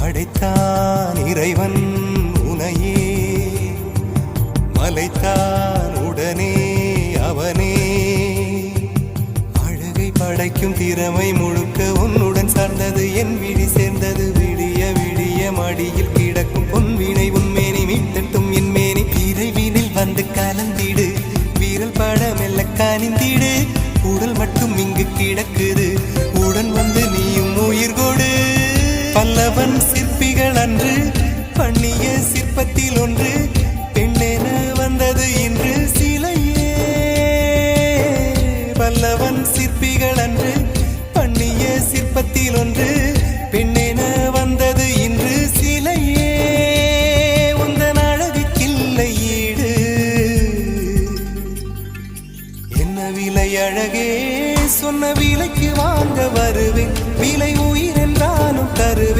படைத்தான் இறைவன் உனையே, மலைத்தான் உடனே அவனே. அழகை படைக்கும் திறமை முழுக்க உன்னுடன் சார்ந்தது, என் விழி சேர்ந்தது. விடிய விடிய மடியில் கிடக்கும் பொன்வினை உன்மேனி மீட்டட்டும் என் மேனி. விரைவினில் வந்து கலந்திடு, வீரல் பட மெல்ல காணிந்திடு. உடல் மட்டும் இங்கு கிடக்குது, உடன் வந்து நீயும் உயிர் கொடு. பல்லவன் சிற்பிகள் அன்று பண்ணிய சிற்பத்தில் ஒன்று, பெண்ணென வந்தது இன்று சிலையே. பல்லவன் சிற்பிகள் அன்று பண்ணிய சிற்பத்தில் ஒன்று, பெண்ணென வந்தது இன்று சிலையே. உந்தன் அழகுக்கில்லை ஈடு, என்ன விலை அழகே, சொன்ன விலைக்கு வாங்க வருவேன். விலை உயிரை